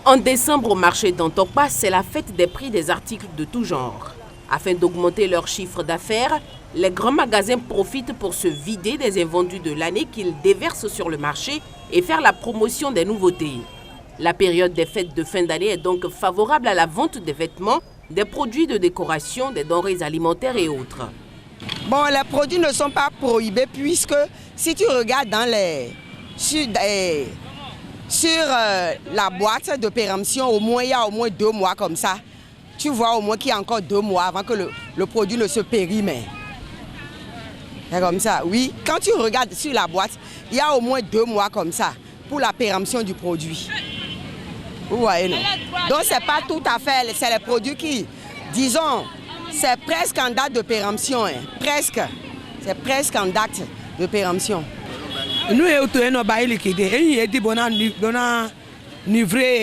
En décembre, au marché d'Antokpa, c'est la fête des prix des articles de tout genre. Afin d'augmenter leur chiffre d'affaires, les grands magasins profitent pour se vider des invendus de l'année qu'ils déversent sur le marché et faire la promotion des nouveautés. La période des fêtes de fin d'année est donc favorable à la vente des vêtements, des produits de décoration, des denrées alimentaires et autres. Bon, les produits ne sont pas prohibés puisque si tu regardes sur la boîte de péremption, il y a au moins 2 mois comme ça. Tu vois au moins qu'il y a encore 2 mois avant que le produit ne se périme. C'est comme ça, oui. Quand tu regardes sur la boîte, il y a au moins 2 mois comme ça pour la péremption du produit. Vous voyez, non? Donc, ce n'est pas tout à fait, c'est les produits qui, disons, c'est presque en date de péremption. Hein. Presque. C'est presque en date de péremption. Nous,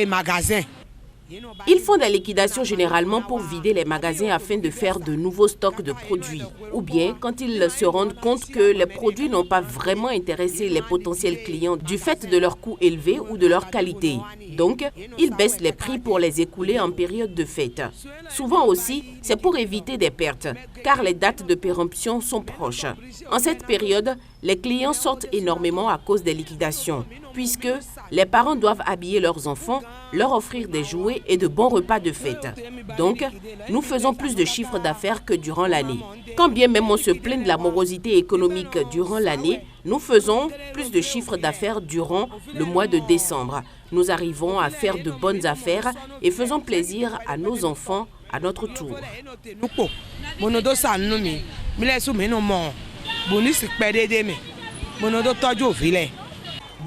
magasins. Ils font des liquidations généralement pour vider les magasins afin de faire de nouveaux stocks de produits. Ou bien quand ils se rendent compte que les produits n'ont pas vraiment intéressé les potentiels clients du fait de leur coût élevé ou de leur qualité. Donc, ils baissent les prix pour les écouler en période de fête. Souvent aussi, c'est pour éviter des pertes, car les dates de péremption sont proches. En cette période, les clients sortent énormément à cause des liquidations, puisque les parents doivent habiller leurs enfants, leur offrir des jouets et de bons repas de fête. Donc, nous faisons plus de chiffre d'affaires que durant l'année. Quand bien même on se plaint de la morosité économique durant l'année, nous faisons plus de chiffre d'affaires durant le mois de décembre. Nous arrivons à faire de bonnes affaires et faisons plaisir à nos enfants à notre tour.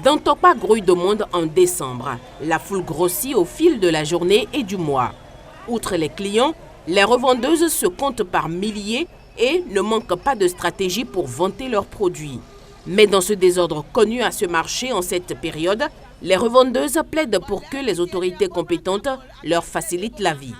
D'Antokpa grouille de monde en décembre. La foule grossit au fil de la journée et du mois. Outre les clients, les revendeuses se comptent par milliers et ne manquent pas de stratégie pour vanter leurs produits. Mais dans ce désordre connu à ce marché en cette période, les revendeuses plaident pour que les autorités compétentes leur facilitent la vie.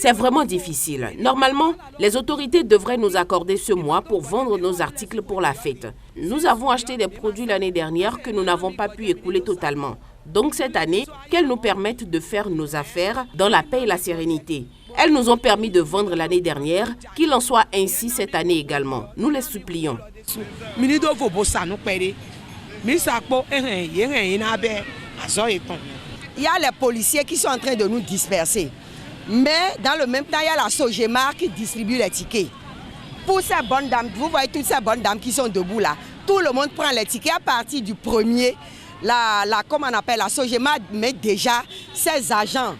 C'est vraiment difficile. Normalement, les autorités devraient nous accorder ce mois pour vendre nos articles pour la fête. Nous avons acheté des produits l'année dernière que nous n'avons pas pu écouler totalement. Donc cette année, qu'elles nous permettent de faire nos affaires dans la paix et la sérénité. Elles nous ont permis de vendre l'année dernière, qu'il en soit ainsi cette année également. Nous les supplions. Il y a les policiers qui sont en train de nous disperser. Mais dans le même temps, il y a la Sogema qui distribue les tickets. Pour ces bonnes dames, vous voyez toutes ces bonnes dames qui sont debout là, tout le monde prend les tickets à partir du 1er. Comme on appelle, la Sogema met déjà ses agents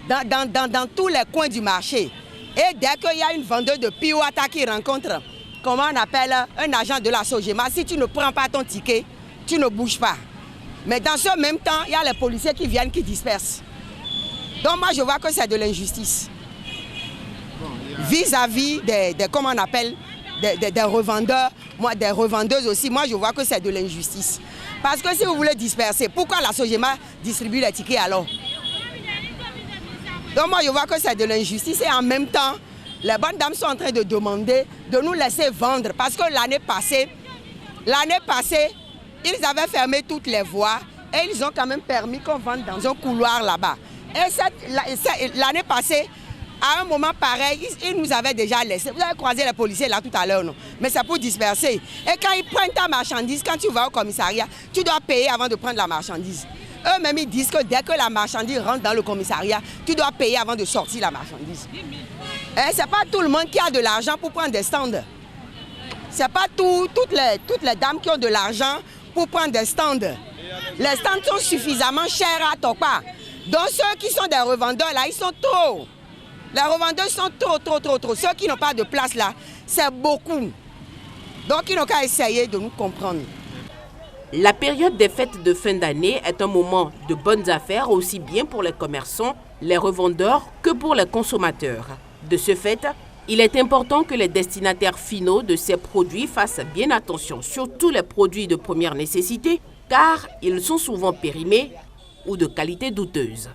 dans tous les coins du marché. Et dès qu'il y a une vendeuse de Piwata qui rencontre, comment on appelle, un agent de la Sogema, si tu ne prends pas ton ticket, tu ne bouges pas. Mais dans ce même temps, il y a les policiers qui viennent, qui dispersent. Donc moi je vois que c'est de l'injustice. Vis-à-vis des comment on appelle, des revendeurs, moi des revendeuses aussi, moi je vois que c'est de l'injustice. Parce que si vous voulez disperser, pourquoi la Sogema distribue les tickets alors? Donc moi je vois que c'est de l'injustice et en même temps, les bonnes dames sont en train de demander de nous laisser vendre. Parce que l'année passée, ils avaient fermé toutes les voies et ils ont quand même permis qu'on vende dans un couloir là-bas. Et l'année passée, à un moment pareil, ils nous avaient déjà laissé. Vous avez croisé les policiers là tout à l'heure, non? Mais c'est pour disperser. Et quand ils prennent ta marchandise, quand tu vas au commissariat, tu dois payer avant de prendre la marchandise. Eux-mêmes, ils disent que dès que la marchandise rentre dans le commissariat, tu dois payer avant de sortir la marchandise. Et ce n'est pas tout le monde qui a de l'argent pour prendre des stands. Ce n'est pas toutes les dames qui ont de l'argent pour prendre des stands. Les stands sont suffisamment chers à Tokpa. Donc ceux qui sont des revendeurs là, ils sont trop. Les revendeurs sont trop. Ceux qui n'ont pas de place là, c'est beaucoup. Donc ils n'ont qu'à essayer de nous comprendre. La période des fêtes de fin d'année est un moment de bonnes affaires aussi bien pour les commerçants, les revendeurs que pour les consommateurs. De ce fait, il est important que les destinataires finaux de ces produits fassent bien attention, surtout les produits de première nécessité, car ils sont souvent périmés ou de qualité douteuse.